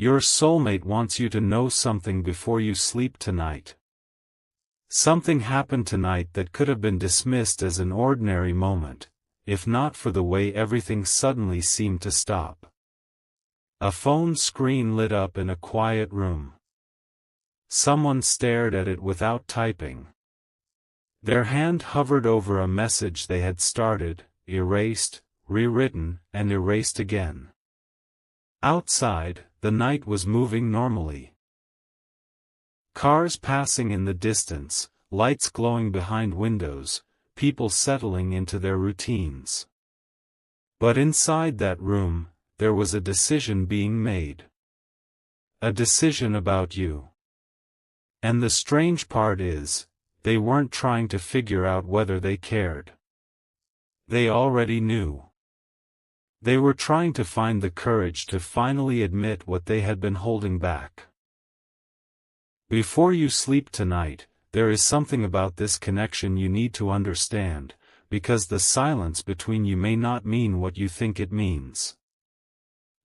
Your soulmate wants you to know something before you sleep tonight. Something happened tonight that could have been dismissed as an ordinary moment, if not for the way everything suddenly seemed to stop. A phone screen lit up in a quiet room. Someone stared at it without typing. Their hand hovered over a message they had started, erased, rewritten, and erased again. Outside, the night was moving normally. Cars passing in the distance, lights glowing behind windows, people settling into their routines. But inside that room, there was a decision being made. A decision about you. And the strange part is, they weren't trying to figure out whether they cared. They already knew. They were trying to find the courage to finally admit what they had been holding back. Before you sleep tonight, there is something about this connection you need to understand, because the silence between you may not mean what you think it means.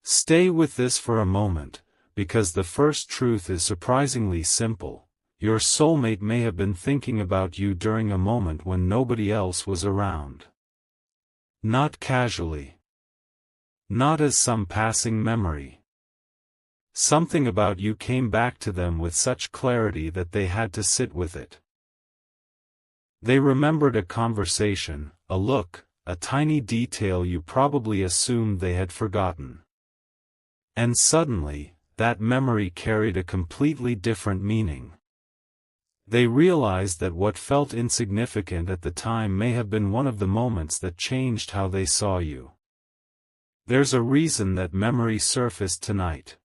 Stay with this for a moment, because the first truth is surprisingly simple. Your soulmate may have been thinking about you during a moment when nobody else was around. Not casually. Not as some passing memory. Something about you came back to them with such clarity that they had to sit with it. They remembered a conversation, a look, a tiny detail you probably assumed they had forgotten. And suddenly, that memory carried a completely different meaning. They realized that what felt insignificant at the time may have been one of the moments that changed how they saw you. There's a reason that memory surfaced tonight.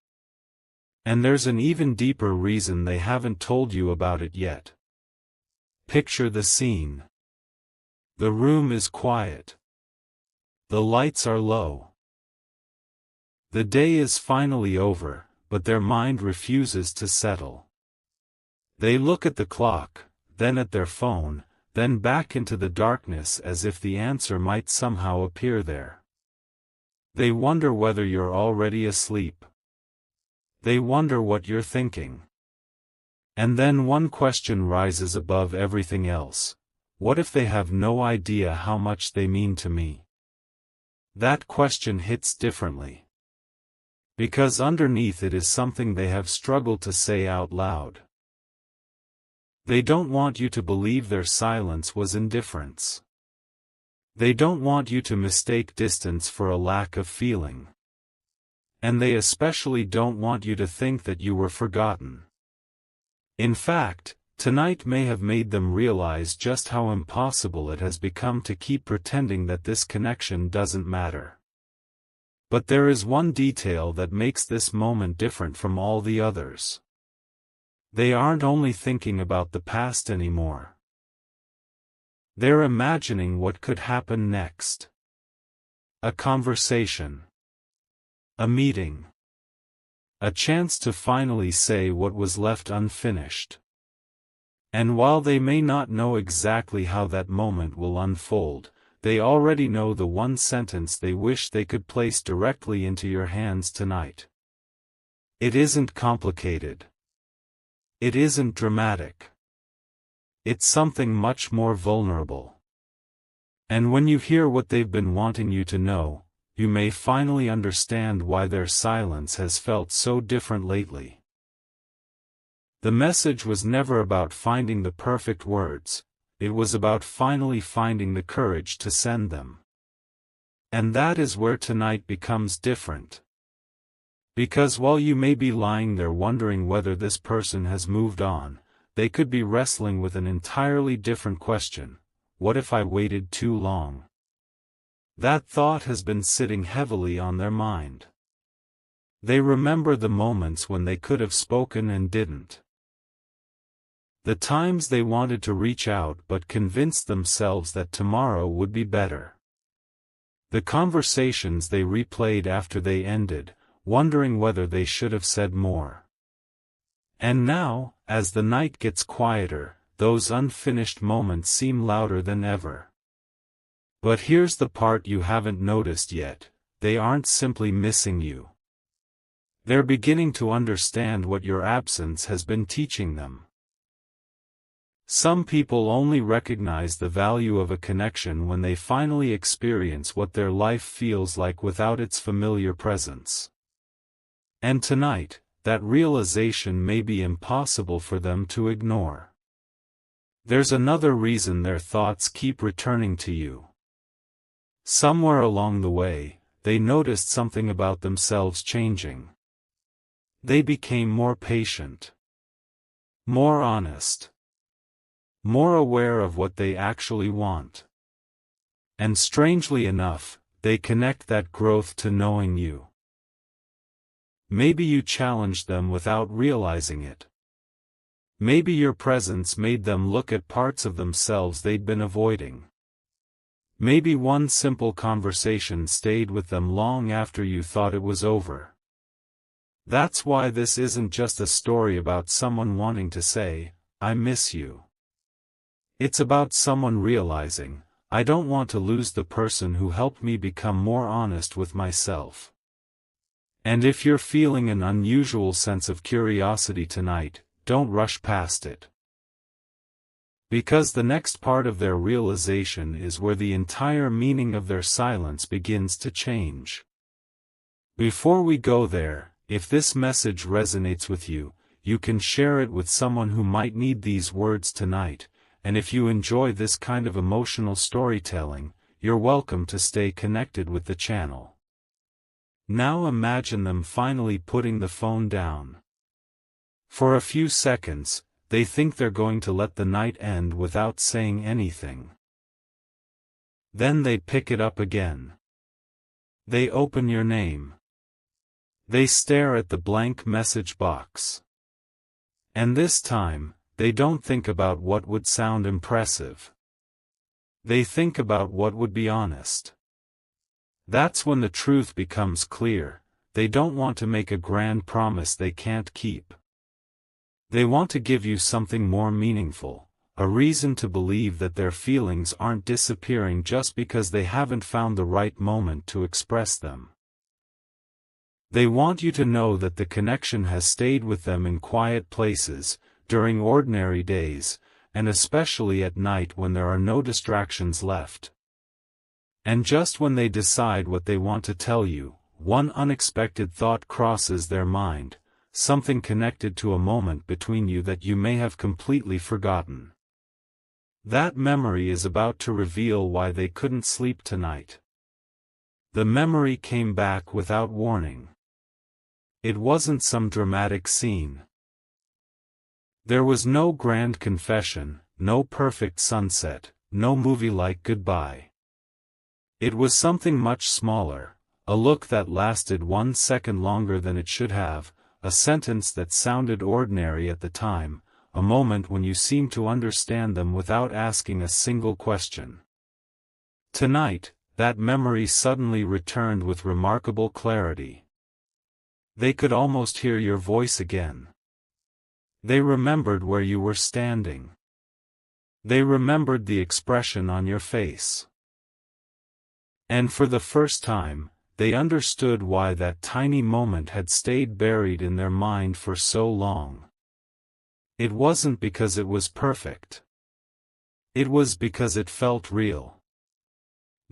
And there's an even deeper reason they haven't told you about it yet. Picture the scene. The room is quiet. The lights are low. The day is finally over, but their mind refuses to settle. They look at the clock, then at their phone, then back into the darkness as if the answer might somehow appear there. They wonder whether you're already asleep. They wonder what you're thinking. And then one question rises above everything else. What if they have no idea how much they mean to me? That question hits differently. Because underneath it is something they have struggled to say out loud. They don't want you to believe their silence was indifference. They don't want you to mistake distance for a lack of feeling. And they especially don't want you to think that you were forgotten. In fact, tonight may have made them realize just how impossible it has become to keep pretending that this connection doesn't matter. But there is one detail that makes this moment different from all the others. They aren't only thinking about the past anymore. They're imagining what could happen next. A conversation. A meeting. A chance to finally say what was left unfinished. And while they may not know exactly how that moment will unfold, they already know the one sentence they wish they could place directly into your hands tonight. It isn't complicated. It isn't dramatic. It's something much more vulnerable. And when you hear what they've been wanting you to know, you may finally understand why their silence has felt so different lately. The message was never about finding the perfect words, it was about finally finding the courage to send them. And that is where tonight becomes different. Because while you may be lying there wondering whether this person has moved on, they could be wrestling with an entirely different question: what if I waited too long? That thought has been sitting heavily on their mind. They remember the moments when they could have spoken and didn't. The times they wanted to reach out but convinced themselves that tomorrow would be better. The conversations they replayed after they ended, wondering whether they should have said more. And now, as the night gets quieter, those unfinished moments seem louder than ever. But here's the part you haven't noticed yet: they aren't simply missing you. They're beginning to understand what your absence has been teaching them. Some people only recognize the value of a connection when they finally experience what their life feels like without its familiar presence. And tonight, that realization may be impossible for them to ignore. There's another reason their thoughts keep returning to you. Somewhere along the way, they noticed something about themselves changing. They became more patient, more honest, more aware of what they actually want. And strangely enough, they connect that growth to knowing you. Maybe you challenged them without realizing it. Maybe your presence made them look at parts of themselves they'd been avoiding. Maybe one simple conversation stayed with them long after you thought it was over. That's why this isn't just a story about someone wanting to say, "I miss you." It's about someone realizing, "I don't want to lose the person who helped me become more honest with myself." And if you're feeling an unusual sense of curiosity tonight, don't rush past it. Because the next part of their realization is where the entire meaning of their silence begins to change. Before we go there, if this message resonates with you, you can share it with someone who might need these words tonight. And if you enjoy this kind of emotional storytelling, you're welcome to stay connected with the channel. Now imagine them finally putting the phone down. For a few seconds, they think they're going to let the night end without saying anything. Then they pick it up again. They open your name. They stare at the blank message box. And this time, they don't think about what would sound impressive. They think about what would be honest. That's when the truth becomes clear. They don't want to make a grand promise they can't keep. They want to give you something more meaningful, a reason to believe that their feelings aren't disappearing just because they haven't found the right moment to express them. They want you to know that the connection has stayed with them in quiet places, during ordinary days, and especially at night when there are no distractions left. And just when they decide what they want to tell you, one unexpected thought crosses their mind, something connected to a moment between you that you may have completely forgotten. That memory is about to reveal why they couldn't sleep tonight. The memory came back without warning. It wasn't some dramatic scene. There was no grand confession, no perfect sunset, no movie-like goodbye. It was something much smaller, a look that lasted 1 second longer than it should have, a sentence that sounded ordinary at the time, a moment when you seemed to understand them without asking a single question. Tonight, that memory suddenly returned with remarkable clarity. They could almost hear your voice again. They remembered where you were standing. They remembered the expression on your face. And for the first time, they understood why that tiny moment had stayed buried in their mind for so long. It wasn't because it was perfect. It was because it felt real.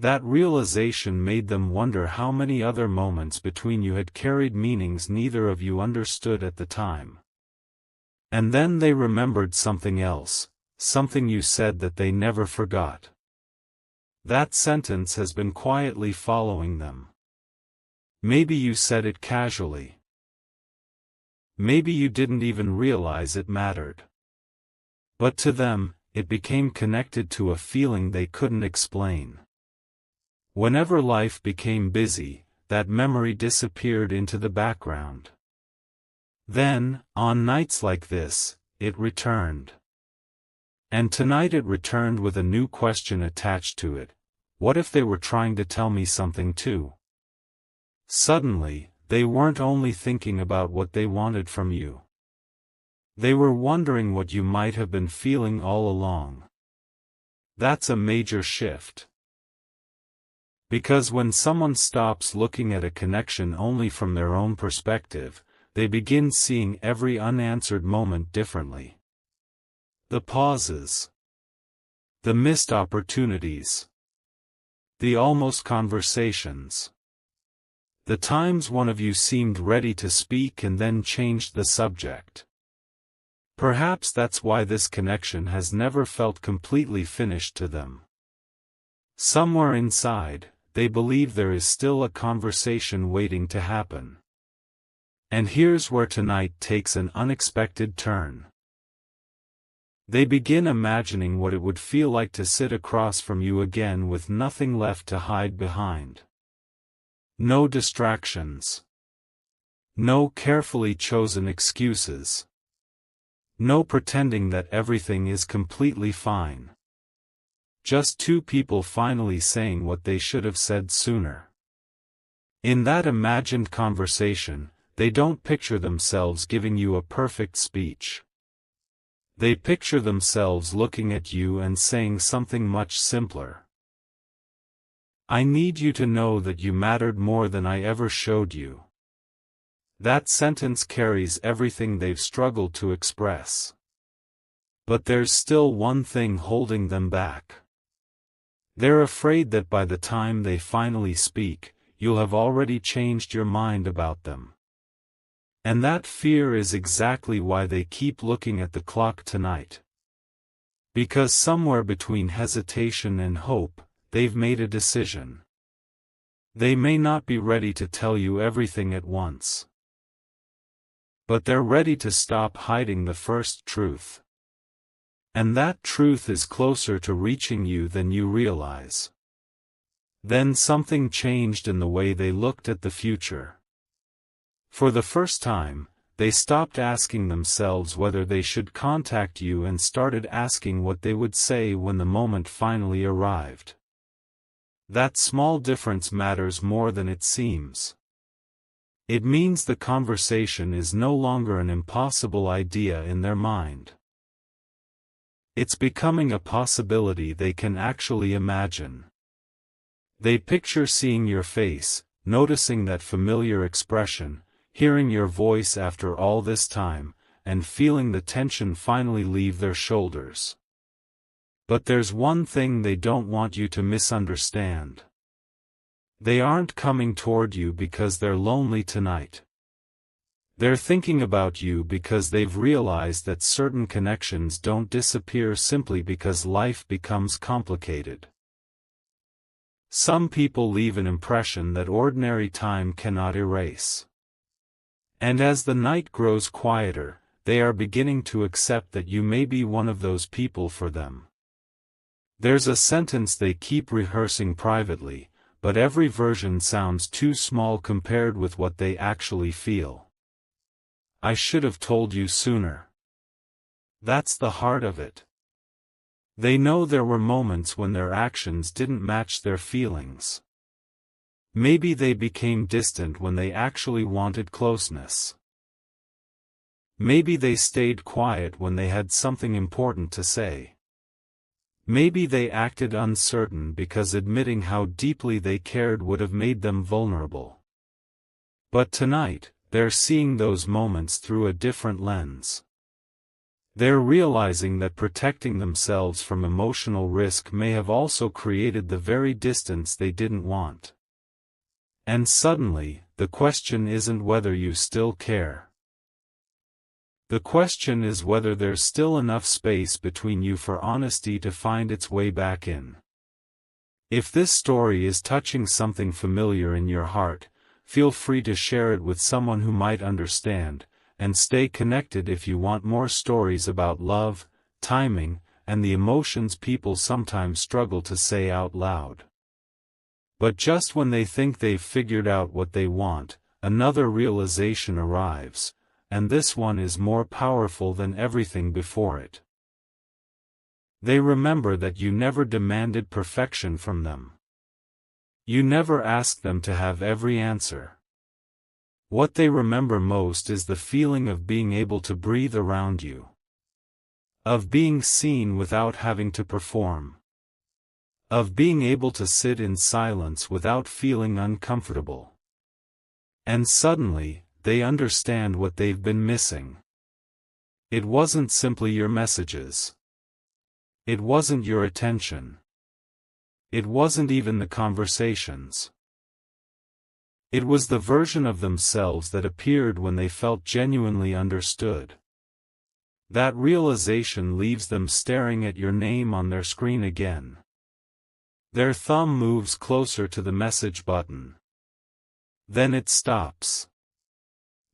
That realization made them wonder how many other moments between you had carried meanings neither of you understood at the time. And then they remembered something else, something you said that they never forgot. That sentence has been quietly following them. Maybe you said it casually. Maybe you didn't even realize it mattered. But to them, it became connected to a feeling they couldn't explain. Whenever life became busy, that memory disappeared into the background. Then, on nights like this, it returned. And tonight it returned with a new question attached to it. What if they were trying to tell me something too? Suddenly, they weren't only thinking about what they wanted from you. They were wondering what you might have been feeling all along. That's a major shift. Because when someone stops looking at a connection only from their own perspective, they begin seeing every unanswered moment differently. The pauses. The missed opportunities. The almost conversations. The times one of you seemed ready to speak and then changed the subject. Perhaps that's why this connection has never felt completely finished to them. Somewhere inside, they believe there is still a conversation waiting to happen. And here's where tonight takes an unexpected turn. They begin imagining what it would feel like to sit across from you again with nothing left to hide behind. No distractions. No carefully chosen excuses. No pretending that everything is completely fine. Just two people finally saying what they should have said sooner. In that imagined conversation, they don't picture themselves giving you a perfect speech. They picture themselves looking at you and saying something much simpler. I need you to know that you mattered more than I ever showed you. That sentence carries everything they've struggled to express. But there's still one thing holding them back. They're afraid that by the time they finally speak, you'll have already changed your mind about them. And that fear is exactly why they keep looking at the clock tonight. Because somewhere between hesitation and hope, they've made a decision. They may not be ready to tell you everything at once. But they're ready to stop hiding the first truth. And that truth is closer to reaching you than you realize. Then something changed in the way they looked at the future. For the first time, they stopped asking themselves whether they should contact you and started asking what they would say when the moment finally arrived. That small difference matters more than it seems. It means the conversation is no longer an impossible idea in their mind. It's becoming a possibility they can actually imagine. They picture seeing your face, noticing that familiar expression, hearing your voice after all this time, and feeling the tension finally leave their shoulders. But there's one thing they don't want you to misunderstand. They aren't coming toward you because they're lonely tonight. They're thinking about you because they've realized that certain connections don't disappear simply because life becomes complicated. Some people leave an impression that ordinary time cannot erase. And as the night grows quieter, they are beginning to accept that you may be one of those people for them. There's a sentence they keep rehearsing privately, but every version sounds too small compared with what they actually feel. I should have told you sooner. That's the heart of it. They know there were moments when their actions didn't match their feelings. Maybe they became distant when they actually wanted closeness. Maybe they stayed quiet when they had something important to say. Maybe they acted uncertain because admitting how deeply they cared would have made them vulnerable. But tonight, they're seeing those moments through a different lens. They're realizing that protecting themselves from emotional risk may have also created the very distance they didn't want. And suddenly, the question isn't whether you still care. The question is whether there's still enough space between you for honesty to find its way back in. If this story is touching something familiar in your heart, feel free to share it with someone who might understand, and stay connected if you want more stories about love, timing, and the emotions people sometimes struggle to say out loud. But just when they think they've figured out what they want, another realization arrives, and this one is more powerful than everything before it. They remember that you never demanded perfection from them. You never asked them to have every answer. What they remember most is the feeling of being able to breathe around you. Of being seen without having to perform. Of being able to sit in silence without feeling uncomfortable. And suddenly, they understand what they've been missing. It wasn't simply your messages. It wasn't your attention. It wasn't even the conversations. It was the version of themselves that appeared when they felt genuinely understood. That realization leaves them staring at your name on their screen again. Their thumb moves closer to the message button. Then it stops.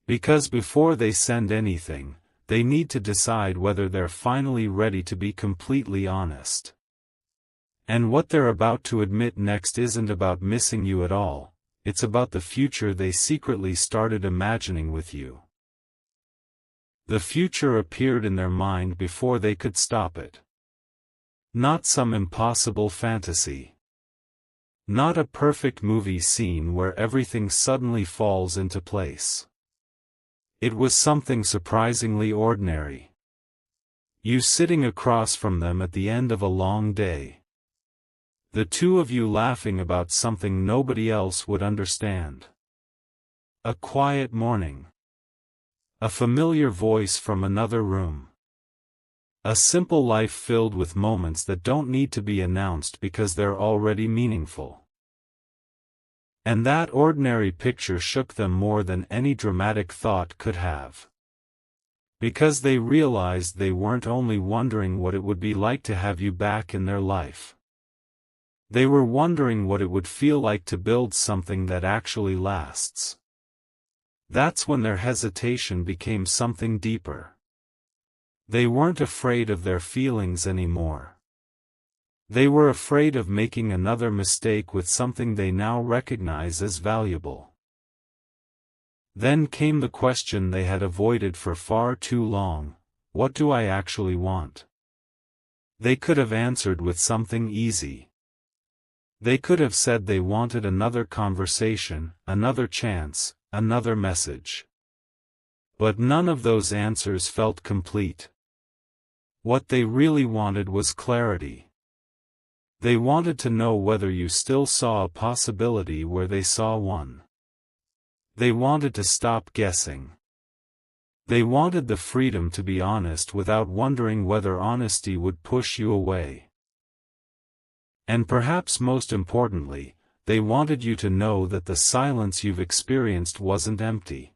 Because before they send anything, they need to decide whether they're finally ready to be completely honest. And what they're about to admit next isn't about missing you at all, it's about the future they secretly started imagining with you. The future appeared in their mind before they could stop it. Not some impossible fantasy. Not a perfect movie scene where everything suddenly falls into place. It was something surprisingly ordinary. You sitting across from them at the end of a long day. The two of you laughing about something nobody else would understand. A quiet morning. A familiar voice from another room. A simple life filled with moments that don't need to be announced because they're already meaningful. And that ordinary picture shook them more than any dramatic thought could have. Because they realized they weren't only wondering what it would be like to have you back in their life. They were wondering what it would feel like to build something that actually lasts. That's when their hesitation became something deeper. They weren't afraid of their feelings anymore. They were afraid of making another mistake with something they now recognize as valuable. Then came the question they had avoided for far too long: what do I actually want? They could have answered with something easy. They could have said they wanted another conversation, another chance, another message. But none of those answers felt complete. What they really wanted was clarity. They wanted to know whether you still saw a possibility where they saw one. They wanted to stop guessing. They wanted the freedom to be honest without wondering whether honesty would push you away. And perhaps most importantly, they wanted you to know that the silence you've experienced wasn't empty.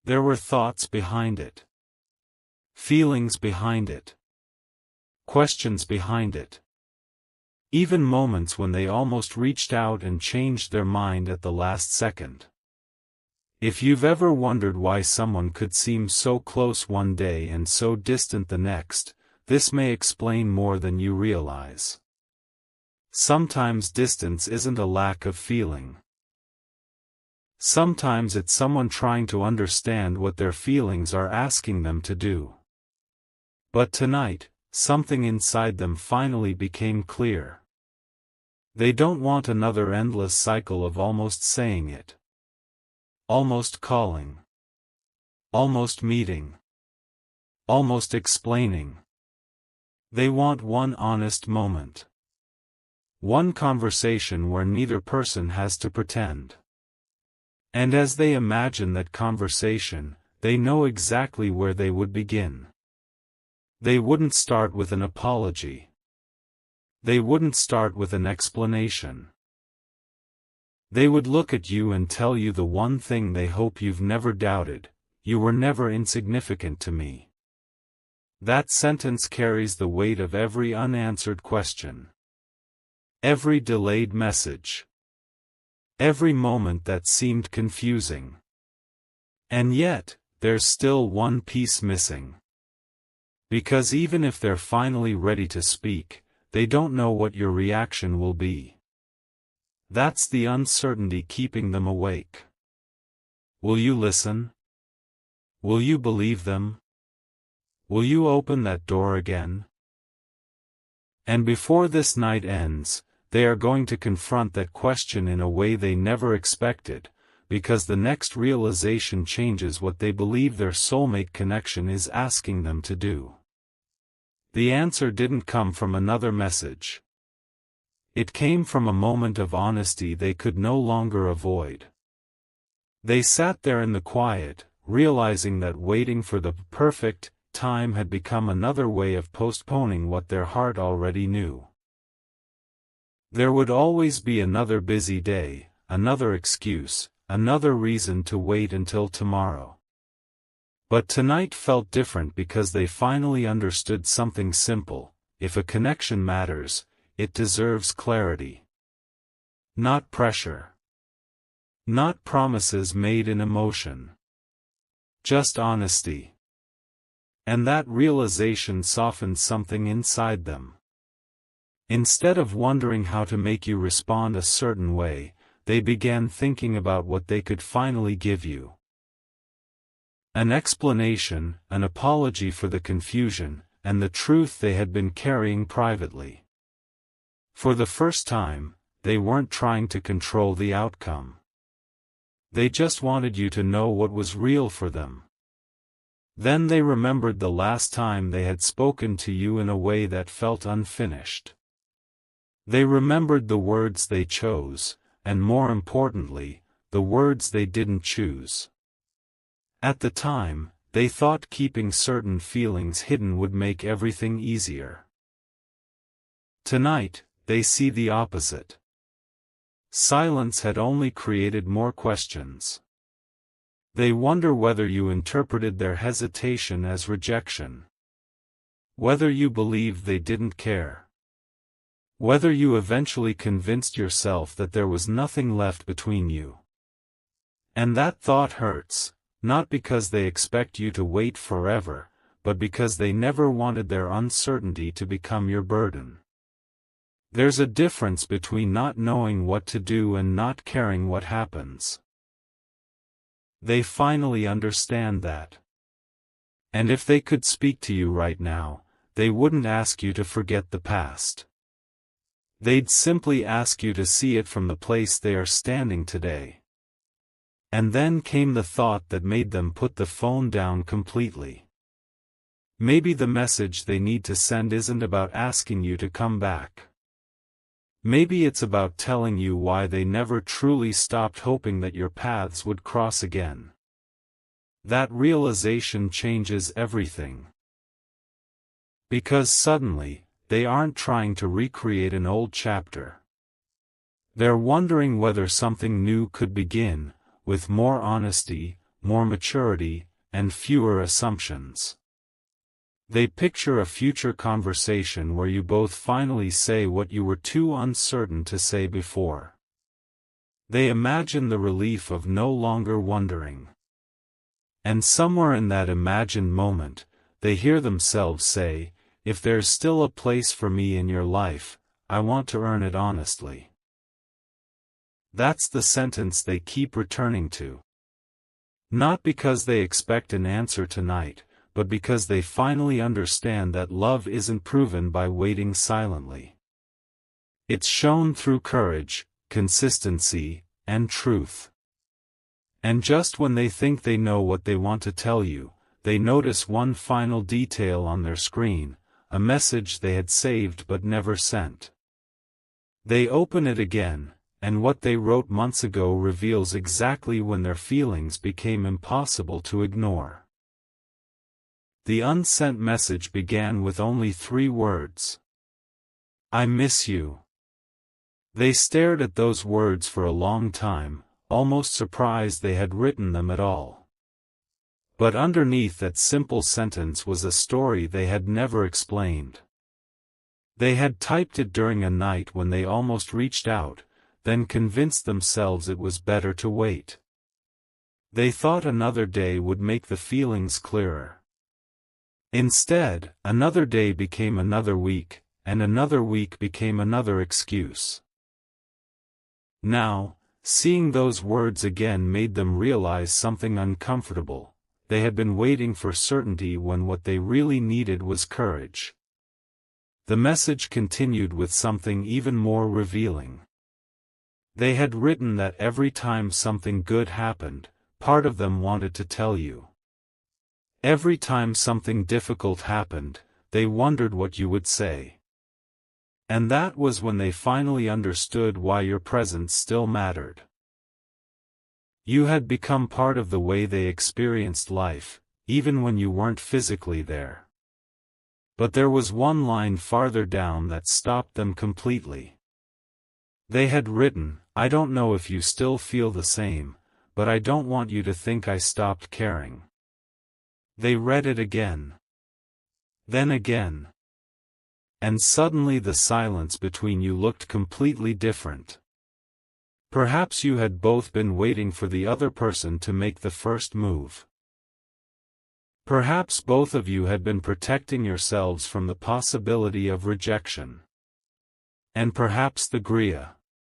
There were thoughts behind it. Feelings behind it. Questions behind it. Even moments when they almost reached out and changed their mind at the last second. If you've ever wondered why someone could seem so close one day and so distant the next, this may explain more than you realize. Sometimes distance isn't a lack of feeling. Sometimes it's someone trying to understand what their feelings are asking them to do. But tonight, something inside them finally became clear. They don't want another endless cycle of almost saying it. Almost calling. Almost meeting. Almost explaining. They want one honest moment. One conversation where neither person has to pretend. And as they imagine that conversation, they know exactly where they would begin. They wouldn't start with an apology. They wouldn't start with an explanation. They would look at you and tell you the one thing they hope you've never doubted: you were never insignificant to me. That sentence carries the weight of every unanswered question. Every delayed message. Every moment that seemed confusing. And yet, there's still one piece missing. Because even if they're finally ready to speak, they don't know what your reaction will be. That's the uncertainty keeping them awake. Will you listen? Will you believe them? Will you open that door again? And before this night ends, they are going to confront that question in a way they never expected, because the next realization changes what they believe their soulmate connection is asking them to do. The answer didn't come from another message. It came from a moment of honesty they could no longer avoid. They sat there in the quiet, realizing that waiting for the perfect time had become another way of postponing what their heart already knew. There would always be another busy day, another excuse, another reason to wait until tomorrow. But tonight felt different because they finally understood something simple: if a connection matters, it deserves clarity. Not pressure. Not promises made in emotion. Just honesty. And that realization softened something inside them. Instead of wondering how to make you respond a certain way, they began thinking about what they could finally give you. An explanation, an apology for the confusion, and the truth they had been carrying privately. For the first time, they weren't trying to control the outcome. They just wanted you to know what was real for them. Then they remembered the last time they had spoken to you in a way that felt unfinished. They remembered the words they chose, and more importantly, the words they didn't choose. At the time, they thought keeping certain feelings hidden would make everything easier. Tonight, they see the opposite. Silence had only created more questions. They wonder whether you interpreted their hesitation as rejection. Whether you believed they didn't care. Whether you eventually convinced yourself that there was nothing left between you. And that thought hurts. Not because they expect you to wait forever, but because they never wanted their uncertainty to become your burden. There's a difference between not knowing what to do and not caring what happens. They finally understand that. And if they could speak to you right now, they wouldn't ask you to forget the past. They'd simply ask you to see it from the place they are standing today. And then came the thought that made them put the phone down completely. Maybe the message they need to send isn't about asking you to come back. Maybe it's about telling you why they never truly stopped hoping that your paths would cross again. That realization changes everything. Because suddenly, they aren't trying to recreate an old chapter. They're wondering whether something new could begin, with more honesty, more maturity, and fewer assumptions. They picture a future conversation where you both finally say what you were too uncertain to say before. They imagine the relief of no longer wondering. And somewhere in that imagined moment, they hear themselves say, "If there's still a place for me in your life, I want to earn it honestly." That's the sentence they keep returning to. Not because they expect an answer tonight, but because they finally understand that love isn't proven by waiting silently. It's shown through courage, consistency, and truth. And just when they think they know what they want to tell you, they notice one final detail on their screen, a message they had saved but never sent. They open it again, and what they wrote months ago reveals exactly when their feelings became impossible to ignore. The unsent message began with only 3 words. "I miss you." They stared at those words for a long time, almost surprised they had written them at all. But underneath that simple sentence was a story they had never explained. They had typed it during a night when they almost reached out, then convinced themselves it was better to wait. They thought another day would make the feelings clearer. Instead, another day became another week, and another week became another excuse. Now, seeing those words again made them realize something uncomfortable. They had been waiting for certainty when what they really needed was courage. The message continued with something even more revealing. They had written that every time something good happened, part of them wanted to tell you. Every time something difficult happened, they wondered what you would say. And that was when they finally understood why your presence still mattered. You had become part of the way they experienced life, even when you weren't physically there. But there was one line farther down that stopped them completely. They had written, "I don't know if you still feel the same, but I don't want you to think I stopped caring." They read it again. Then again. And suddenly the silence between you looked completely different. Perhaps you had both been waiting for the other person to make the first move. Perhaps both of you had been protecting yourselves from the possibility of rejection. And perhaps the Gria